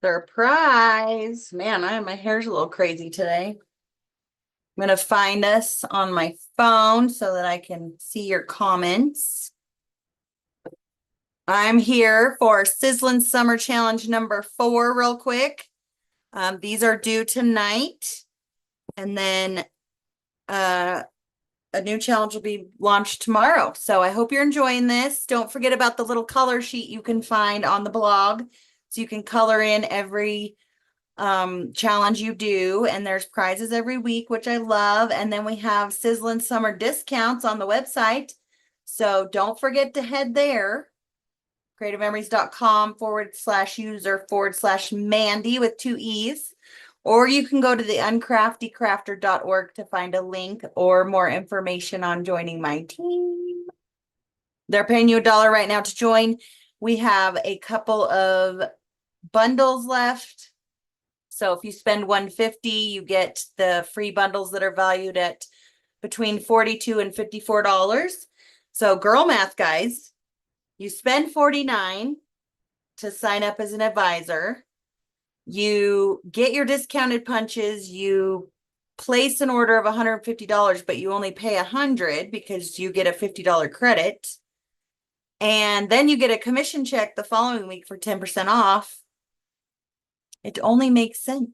Surprise. Man, my hair's a little crazy today. I'm going to find us on my phone so that I can see your comments. I'm here for Sizzlin Summer Challenge number 4 real quick. These are due tonight. And then a new challenge will be launched tomorrow. So I hope you're enjoying this. Don't forget about the little color sheet you can find on the blog. So you can color in every challenge you do, and there's prizes every week, which I love. And then we have Sizzlin Summer discounts on the website, so don't forget to head there, creativememories.com/user/Mandy with 2 E's, or you can go to the uncraftycrafter.org to find a link or more information on joining my team. They're paying you $1 right now to join. We have a couple of bundles left. So if you spend $150, you get the free bundles that are valued at between $42 and $54. So girl math, guys, you spend $49 to sign up as an advisor. You get your discounted punches. You place an order of $150, but you only pay $100 because you get a $50 credit. And then you get a commission check the following week for 10% off. It only makes sense.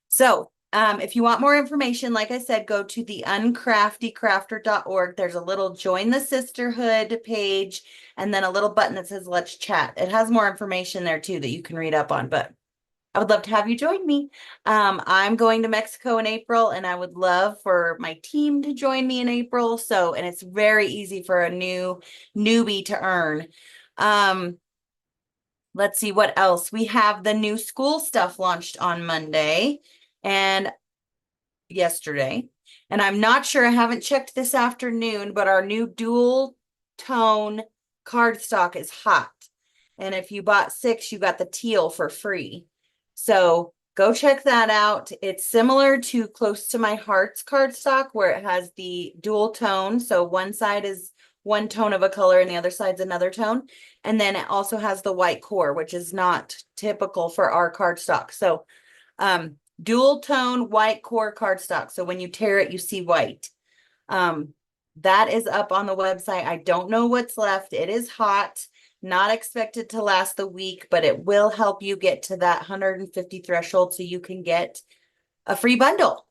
So if you want more information, like I said, go to the uncraftycrafter.org. There's a little join the sisterhood page and then a little button that says let's chat. It has more information there too that you can read up on, but I would love to have you join me. I'm going to Mexico in April, and I would love for my team to join me in April. So, and it's very easy for a newbie to earn. Let's see what else. We have the new school stuff launched on Monday and yesterday. And I'm not sure, I haven't checked this afternoon, but our new dual tone cardstock is hot. And if you bought 6, you got the teal for free. So go check that out. It's similar to Close to My Heart's cardstock, where it has the dual tone. So one side is one tone of a color and the other side's another tone. And then it also has the white core, which is not typical for our cardstock. So dual tone white core cardstock. So when you tear it, you see white. That is up on the website. I don't know what's left. It is hot, not expected to last the week, but it will help you get to that 150 threshold so you can get a free bundle.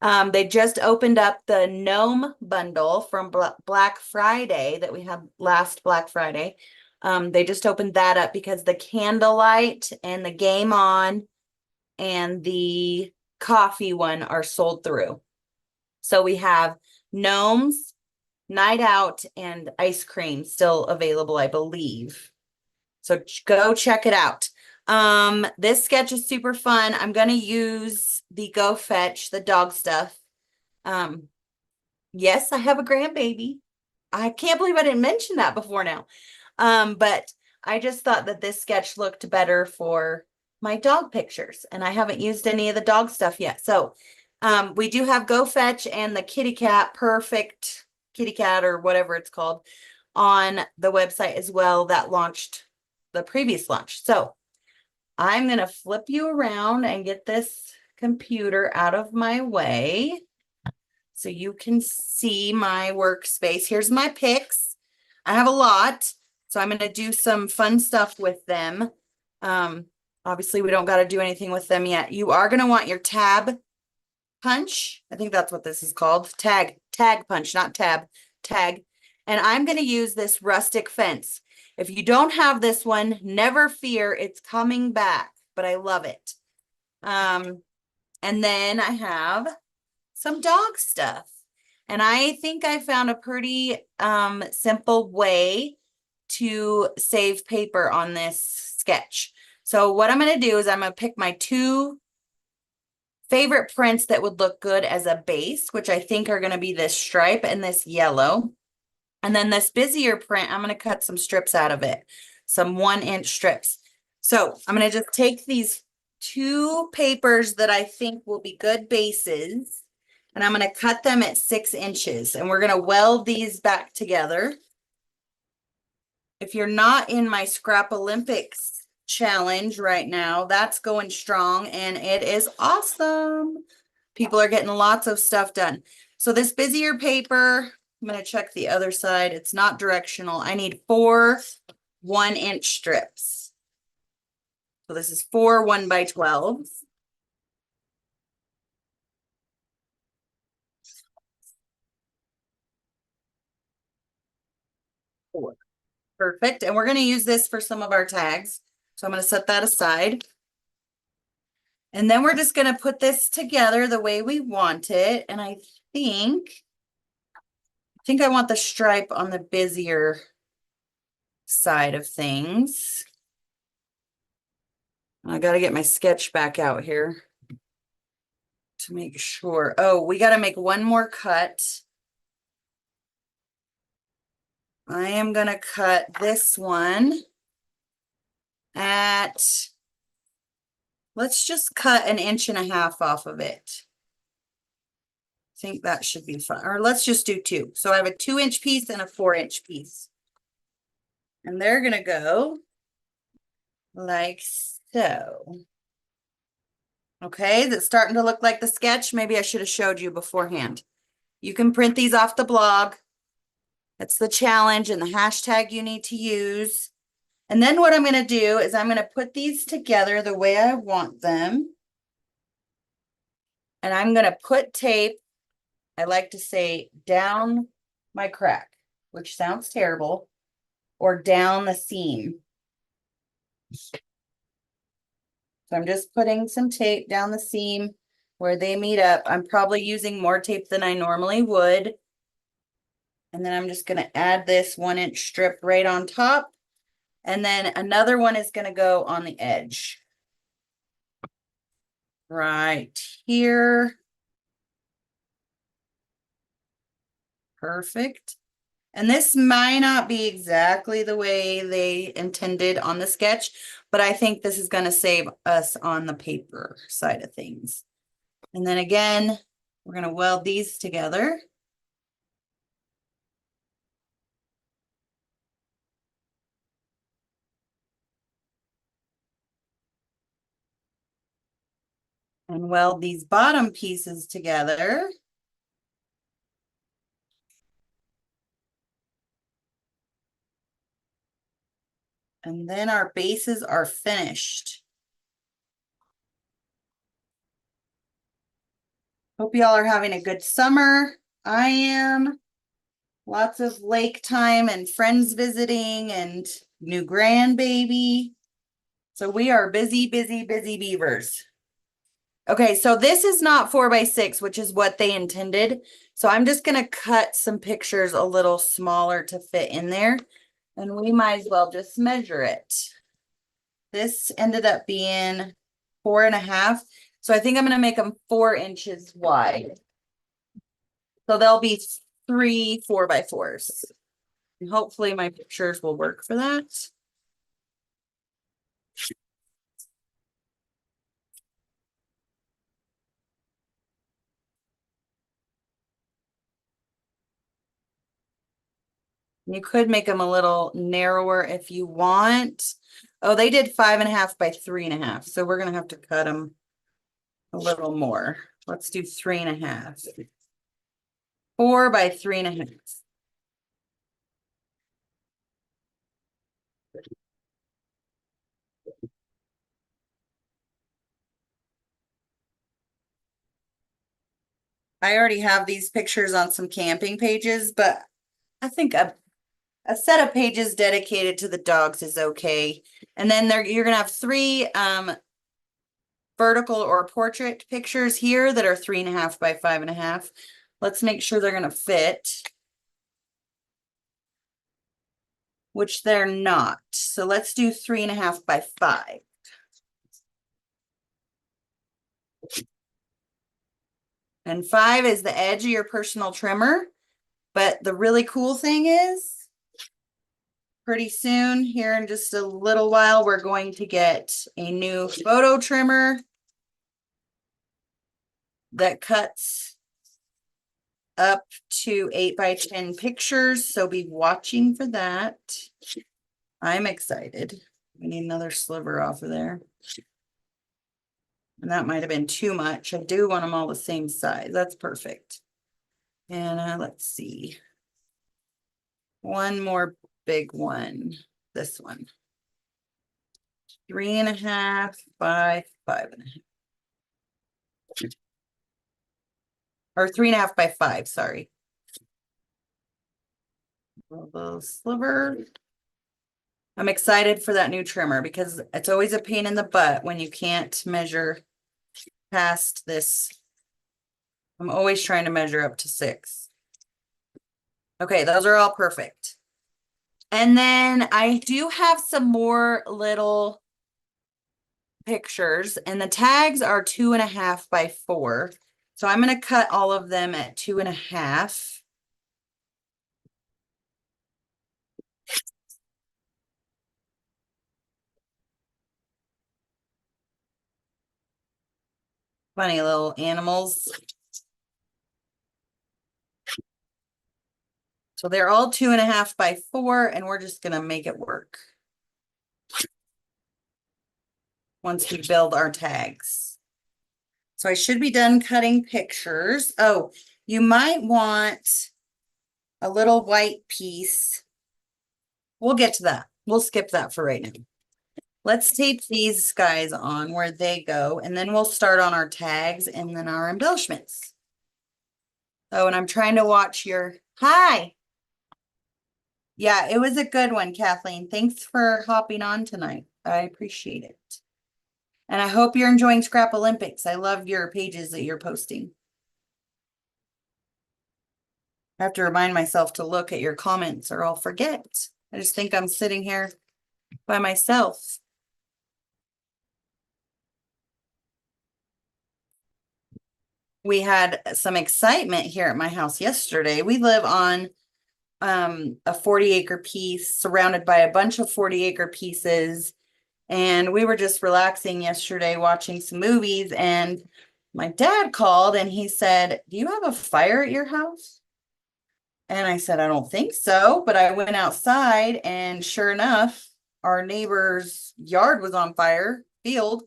They just opened up the gnome bundle from Black Friday that we had last Black Friday. They just opened that up because the candlelight and the game on and the coffee one are sold through. So we have gnomes, night out, and ice cream still available, I believe. So go check it out. This sketch is super fun. I'm going to use the Go Fetch, the dog stuff. Yes, I have a grandbaby. I can't believe I didn't mention that before now. But I just thought that this sketch looked better for my dog pictures, and I haven't used any of the dog stuff yet. So we do have Go Fetch and the kitty cat, perfect kitty cat or whatever it's called, on the website as well that launched the previous launch. So I'm going to flip you around and get this computer out of my way so you can see my workspace. Here's my picks. I have a lot, so I'm going to do some fun stuff with them. Obviously, we don't got to do anything with them yet. You are going to want your tab punch. I think that's what this is called. Tag punch, not tab, tag. And I'm going to use this rustic fence. If you don't have this one, never fear, it's coming back, but I love it. And then I have some dog stuff. And I think I found a pretty simple way to save paper on this sketch. So what I'm going to do is I'm going to pick my 2 favorite prints that would look good as a base, which I think are going to be this stripe and this yellow. And then this busier print, I'm going to cut some strips out of it, some 1-inch strips. So I'm going to just take these 2 papers that I think will be good bases, and I'm going to cut them at 6 inches, and we're going to weld these back together. If you're not in my Scrap Olympics challenge right now. That's going strong and it is awesome. People are getting lots of stuff done. So this busier paper, I'm going to check the other side. It's not directional. I need 4 1-inch strips. So this is 4 1x12. Perfect. And we're going to use this for some of our tags. So I'm going to set that aside. And then we're just going to put this together the way we want it. And I think I want the stripe on the busier side of things. I got to get my sketch back out here to make sure. Oh, we got to make one more cut. I am going to cut this one at, let's just cut 1.5 inches off of it. I think that should be fine. Or let's just do 2. So I have a 2-inch piece and a 4-inch piece. And they're going to go like so. Okay, that's starting to look like the sketch. Maybe I should have showed you beforehand. You can print these off the blog. That's the challenge and the hashtag you need to use. And then what I'm going to do is I'm going to put these together the way I want them. And I'm going to put tape, I like to say, down my crack, which sounds terrible, or down the seam. So I'm just putting some tape down the seam where they meet up. I'm probably using more tape than I normally would. And then I'm just going to add this 1-inch strip right on top. And then another one is going to go on the edge. Right here. Perfect. And this might not be exactly the way they intended on the sketch, but I think this is going to save us on the paper side of things. And then again, we're going to weld these together. And weld these bottom pieces together. And then our bases are finished. Hope y'all are having a good summer. I am. Lots of lake time and friends visiting and new grandbaby. So we are busy, busy, busy beavers. Okay, so this is not 4x6, which is what they intended. So I'm just going to cut some pictures a little smaller to fit in there. And we might as well just measure it. This ended up being 4.5. So I think I'm going to make them 4 inches wide. So they'll be 3 4x4s. And hopefully my pictures will work for that. You could make them a little narrower if you want. Oh, they did 5.5 by 3.5. So we're going to have to cut them a little more. Let's do 3.5. 4 by 3.5. I already have these pictures on some camping pages, but I think a set of pages dedicated to the dogs is okay. And then you're gonna have 3 vertical or portrait pictures here that are 3.5 by 5.5. Let's make sure they're gonna fit, which they're not. So let's do 3.5 by 5. And 5 is the edge of your personal trimmer. But the really cool thing is, pretty soon, here in just a little while, we're going to get a new photo trimmer that cuts up to 8 by 10 pictures. So be watching for that. I'm excited. We need another sliver off of there. And that might have been too much. I do want them all the same size. That's perfect. And let's see. One more big one. This one. 3.5 by 5.5. Or 3.5 by 5, sorry. Little sliver. I'm excited for that new trimmer because it's always a pain in the butt when you can't measure past this. I'm always trying to measure up to 6. Okay, those are all perfect. And then I do have some more little pictures, and the tags are 2.5 by 4. So I'm going to cut all of them at 2.5. Funny little animals. So they're all 2.5 by 4, and we're just going to make it work once we build our tags. So I should be done cutting pictures. Oh, you might want a little white piece. We'll get to that. We'll skip that for right now. Let's tape these guys on where they go, and then we'll start on our tags and then our embellishments. Oh, and I'm trying to watch your, hi. Yeah, it was a good one, Kathleen. Thanks for hopping on tonight. I appreciate it. And I hope you're enjoying Scrap Olympics. I love your pages that you're posting. I have to remind myself to look at your comments or I'll forget. I just think I'm sitting here by myself. We had some excitement here at my house yesterday. We live on a 40-acre piece surrounded by a bunch of 40-acre pieces. And we were just relaxing yesterday watching some movies, and my dad called and he said, "Do you have a fire at your house?" And I said, "I don't think so." But I went outside and sure enough, our neighbor's yard was on fire, field.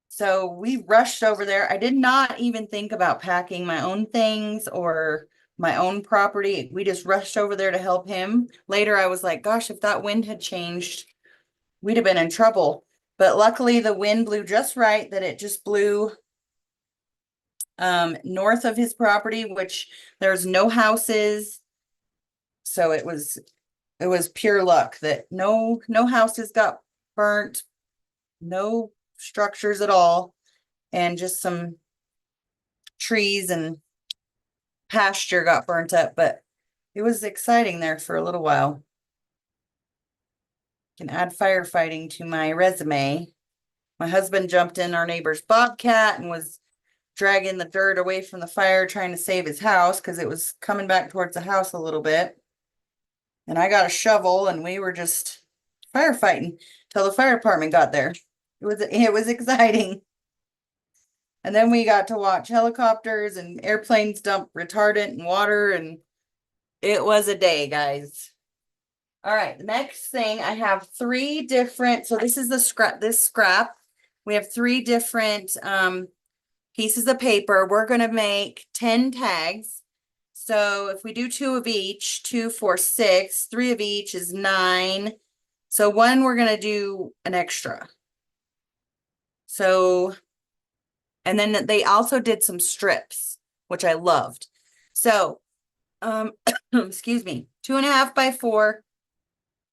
So we rushed over there. I did not even think about packing my own things or my own property. We just rushed over there to help him. Later, I was like, gosh, if that wind had changed, we'd have been in trouble. But luckily, the wind blew just right that it just blew north of his property, which there's no houses. So it was pure luck that no houses got burnt, no structures at all, and just some trees and pasture got burnt up. But it was exciting there for a little while. Can add firefighting to my resume. My husband jumped in our neighbor's bobcat and was dragging the dirt away from the fire, trying to save his house because it was coming back towards the house a little bit. And I got a shovel and we were just firefighting till the fire department got there. It was exciting. And then we got to watch helicopters and airplanes dump retardant and water, and it was a day, guys. All right, the next thing, I have 3 different, so this is the scrap. We have 3 different pieces of paper. We're going to make 10 tags. So if we do 2 of each, 2, 4, 6, 3 of each is 9. So 1, we're going to do an extra. So, and then they also did some strips, which I loved. So, excuse me, 2.5 by 4.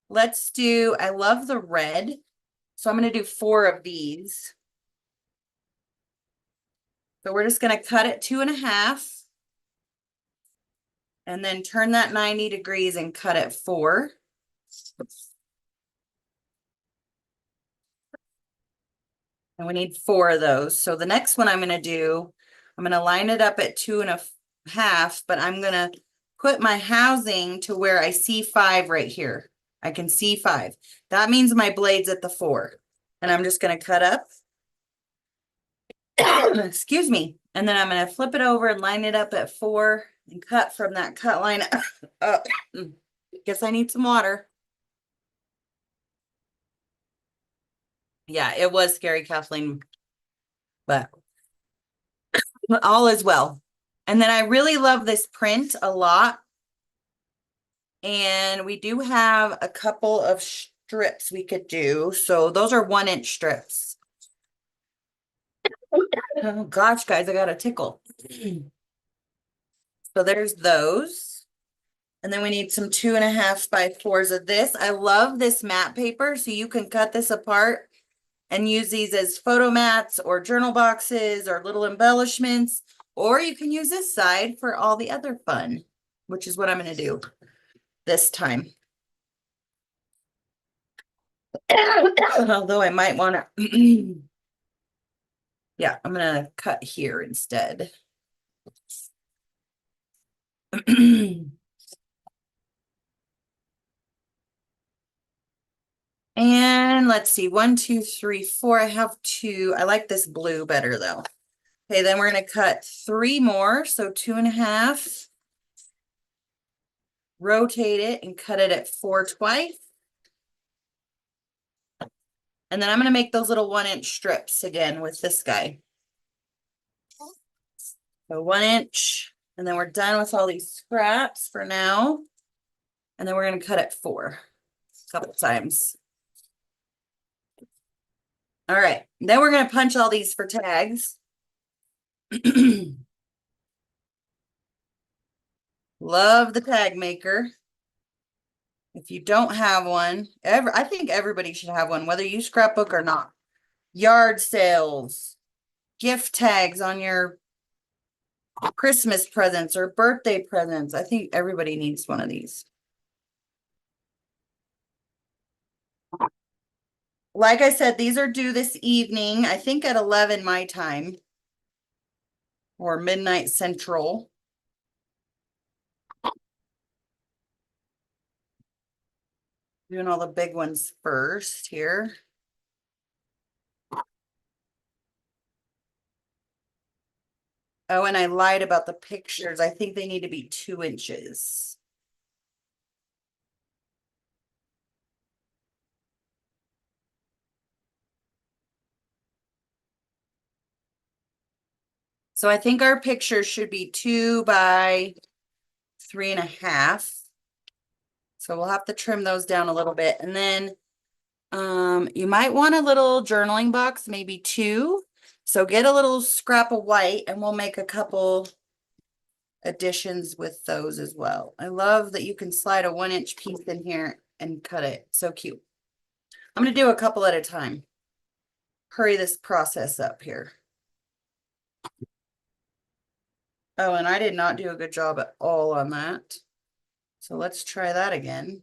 Let's do, I love the red. So I'm going to do 4 of these. So we're just going to cut it 2.5. And then turn that 90 degrees and cut it 4. And we need 4 of those. So the next one I'm going to do, I'm going to line it up at 2.5, but I'm going to put my housing to where I see 5 right here. I can see 5. That means my blade's at the 4. And I'm just going to cut up. Excuse me. And then I'm going to flip it over and line it up at 4 and cut from that cut line up. Guess I need some water. Yeah, it was scary, Kathleen, but all is well. And then I really love this print a lot. And we do have a couple of strips we could do. So those are 1-inch strips. Oh gosh, guys, I got a tickle. So there's those. And then we need some 2.5 by 4s of this. I love this matte paper. So you can cut this apart and use these as photo mats or journal boxes or little embellishments. Or you can use this side for all the other fun, which is what I'm going to do this time. Although I might want to, yeah, I'm going to cut here instead. And let's see, 1, 2, 3, 4. I have 2. I like this blue better though. Okay, then we're going to cut 3 more. So 2.5. Rotate it and cut it at 4 twice. And then I'm going to make those little 1-inch strips again with this guy. So 1 inch, and then we're done with all these scraps for now. And then we're going to cut it 4 a couple times. All right, then we're going to punch all these for tags. Love the tag maker. If you don't have one, I think everybody should have one, whether you scrapbook or not. Yard sales, gift tags on your Christmas presents or birthday presents. I think everybody needs one of these. Like I said, these are due this evening, I think at 11 my time or midnight central. Doing all the big ones first here. Oh, and I lied about the pictures. I think they need to be 2 inches. So I think our pictures should be 2 by 3.5. So we'll have to trim those down a little bit. And then you might want a little journaling box, maybe 2. So get a little scrap of white and we'll make a couple additions with those as well. I love that you can slide a 1-inch piece in here and cut it. So cute. I'm going to do a couple at a time. Hurry this process up here. Oh, and I did not do a good job at all on that. So let's try that again.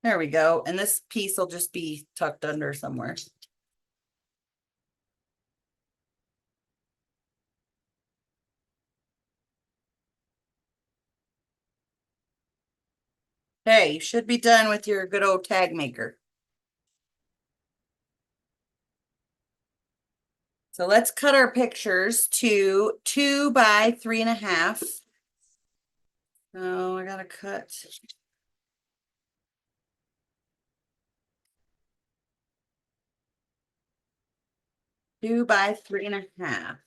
There we go. And this piece will just be tucked under somewhere. Hey, you should be done with your good old tag maker. So let's cut our pictures to 2 by 3.5. Oh, I gotta cut. Two by 3.5.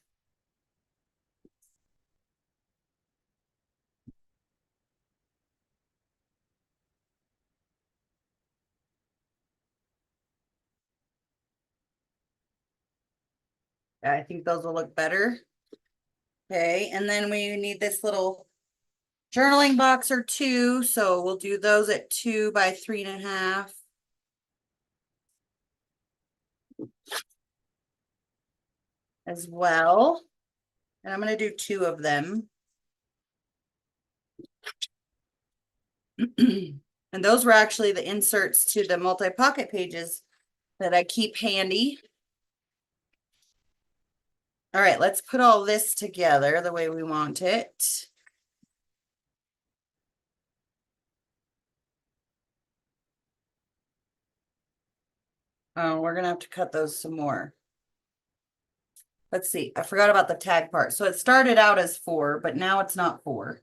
I think those will look better. Okay, and then we need this little journaling box or 2. So we'll do those at 2 by 3.5. As well. And I'm going to do 2 of them. And those were actually the inserts to the multi-pocket pages that I keep handy. All right, let's put all this together the way we want it. Oh, we're going to have to cut those some more. Let's see. I forgot about the tag part. So it started out as 4, but now it's not 4.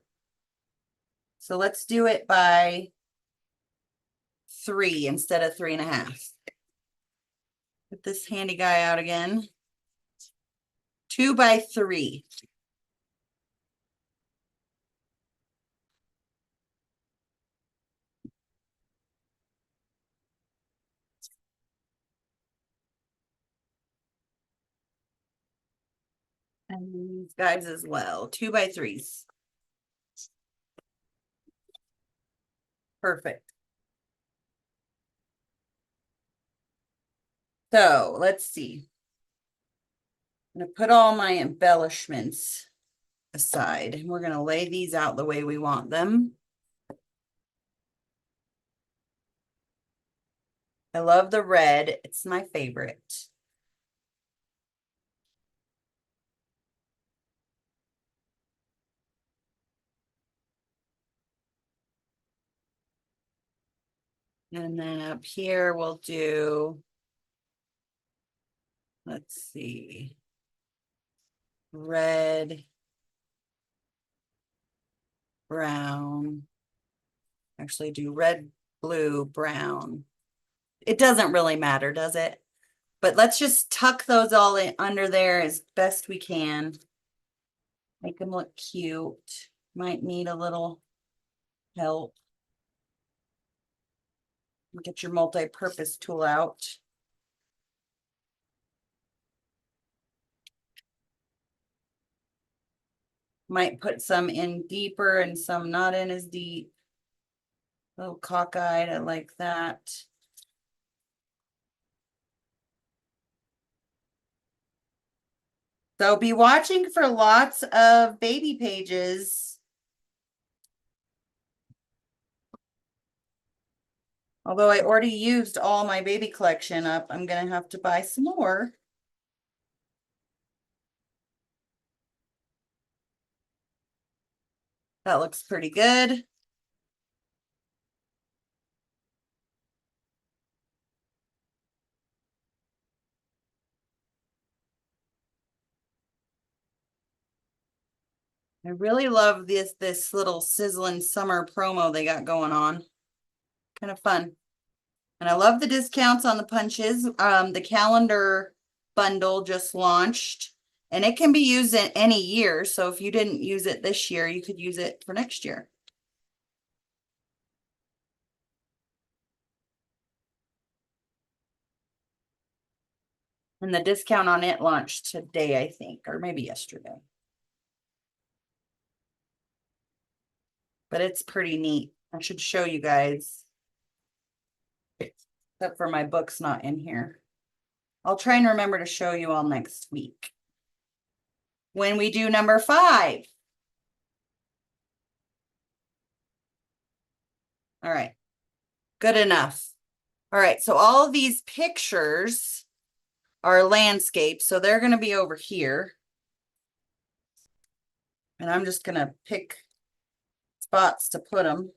So let's do it by 3 instead of 3.5. Get this handy guy out again. 2 by 3. And these guys as well, 2 by 3s. Perfect. So let's see. I'm going to put all my embellishments aside, and we're going to lay these out the way we want them. I love the red. It's my favorite. And then up here we'll do, let's see, red, brown. Actually do red, blue, brown. It doesn't really matter, does it? But let's just tuck those all in under there as best we can. Make them look cute. Might need a little help. Get your multi-purpose tool out. Might put some in deeper and some not in as deep. A little cockeyed, I like that. So be watching for lots of baby pages. Although I already used all my baby collection up, I'm going to have to buy some more. That looks pretty good. I really love this little Sizzlin Summer promo they got going on. Kind of fun. And I love the discounts on the punches. The calendar bundle just launched, and it can be used in any year. So if you didn't use it this year, you could use it for next year. And the discount on it launched today, I think, or maybe yesterday. But it's pretty neat. I should show you guys. Except for my book's not in here. I'll try and remember to show you all next week. When we do number 5. All right. Good enough. All right. So all of these pictures are landscapes. So they're going to be over here. And I'm just going to pick spots to put them.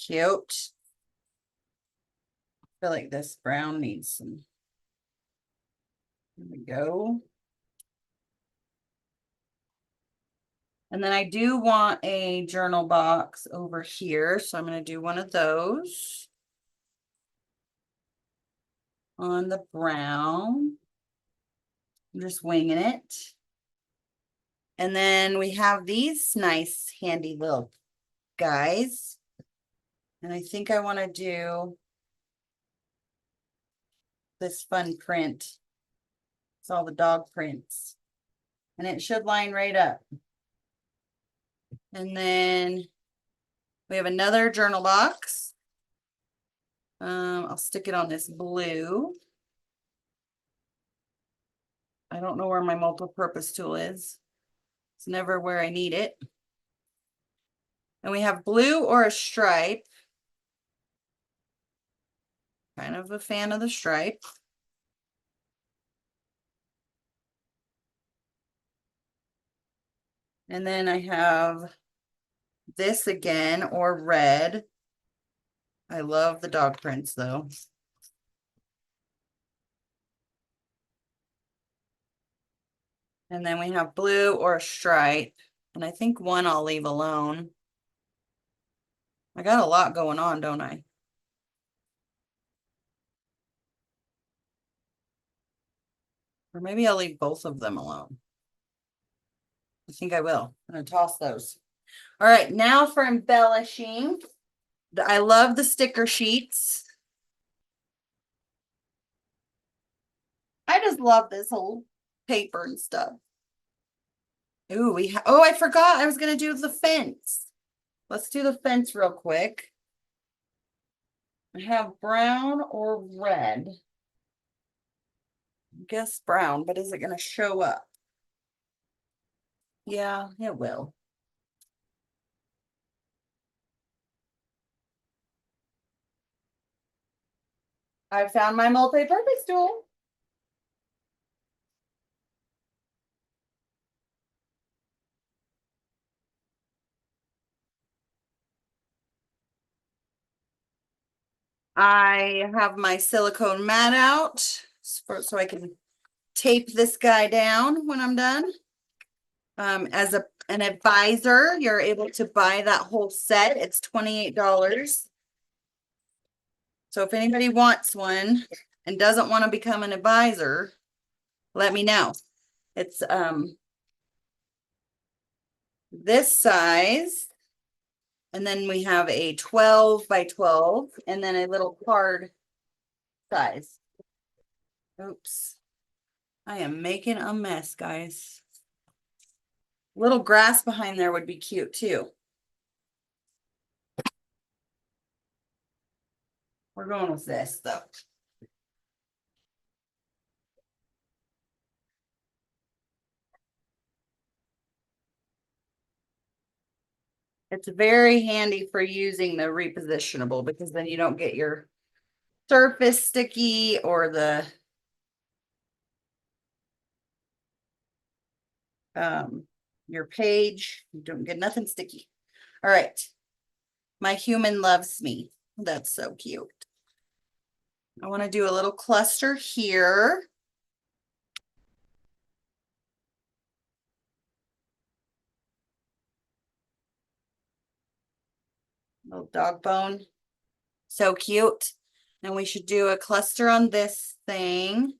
Cute. I feel like this brown needs some. There we go. And then I do want a journal box over here. So I'm going to do one of those on the brown. I'm just winging it. And then we have these nice handy little guys. And I think I want to do this fun print. It's all the dog prints. And it should line right up. And then we have another journal box. I'll stick it on this blue. I don't know where my multi-purpose tool is. It's never where I need it. And we have blue or a stripe. Kind of a fan of the stripe. And then I have this again, or red. I love the dog prints though. And then we have blue or a stripe. And I think one I'll leave alone. I got a lot going on, don't I? Or maybe I'll leave both of them alone. I think I will. I'm gonna toss those. All right, now for embellishing. I love the sticker sheets. I just love this whole paper and stuff. Ooh, oh, I forgot I was gonna do the fence. Let's do the fence real quick. I have brown or red. I guess brown, but is it gonna show up? Yeah, it will. I found my multi-purpose tool. I have my silicone mat out so I can tape this guy down when I'm done. As an advisor, you're able to buy that whole set. It's $28. So if anybody wants one and doesn't want to become an advisor, let me know. It's this size. And then we have a 12 by 12 and then a little card size. Oops. I am making a mess, guys. Little grass behind there would be cute too. We're going with this though. It's very handy for using the repositionable because then you don't get your surface sticky or the your page. You don't get nothing sticky. All right. My human loves me. That's so cute. I want to do a little cluster here. Little dog bone. So cute. And we should do a cluster on this thing.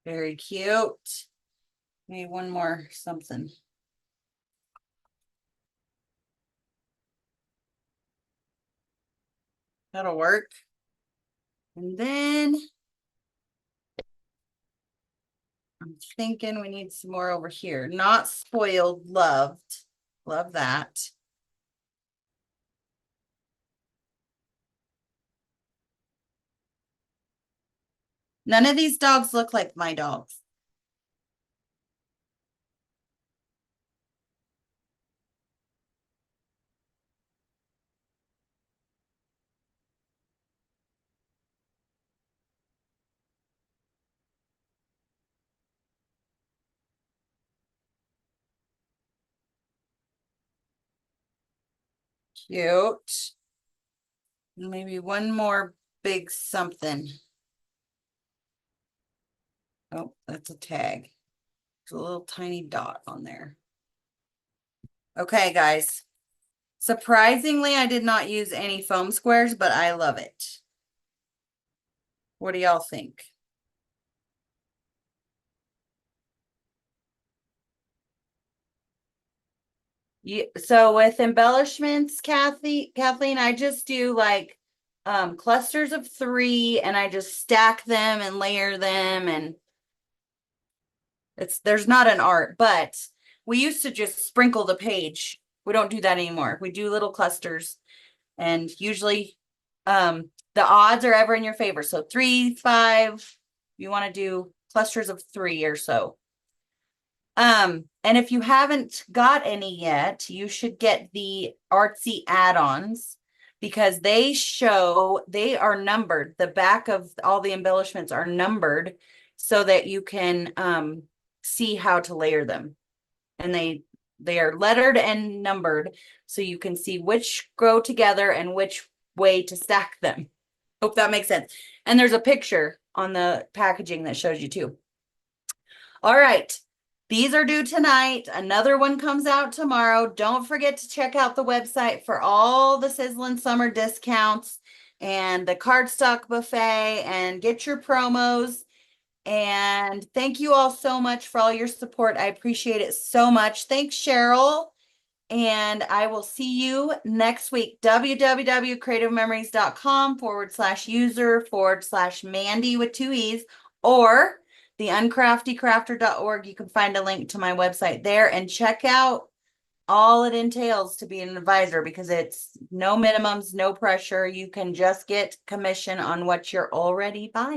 Very cute. Maybe one more something. That'll work. And then I'm thinking we need some more over here. Not spoiled, loved. Love that. None of these dogs look like my dogs. Cute. Maybe one more big something. Oh, that's a tag. There's a little tiny dot on there. Okay, guys. Surprisingly, I did not use any foam squares, but I love it. What do y'all think? So with embellishments, Kathleen, I just do like clusters of 3 and I just stack them and layer them, and there's not an art, but we used to just sprinkle the page. We don't do that anymore. We do little clusters, and usually the odds are ever in your favor. So 3, 5, you want to do clusters of 3 or so. And if you haven't got any yet, you should get the artsy add-ons. because they are numbered. The back of all the embellishments are numbered so that you can see how to layer them. And they are lettered and numbered so you can see which go together and which way to stack them. Hope that makes sense. And there's a picture on the packaging that shows you too. All right. These are due tonight. Another one comes out tomorrow. Don't forget to check out the website for all the Sizzlin Summer discounts and the cardstock buffet, and get your promos. And thank you all so much for all your support. I appreciate it so much. Thanks, Cheryl. And I will see you next week. www.creativememories.com/user/Mandy with 2 E's, or the uncraftycrafter.org. You can find a link to my website there and check out all it entails to be an advisor, because it's no minimums, no pressure. You can just get commission on what you're already buying.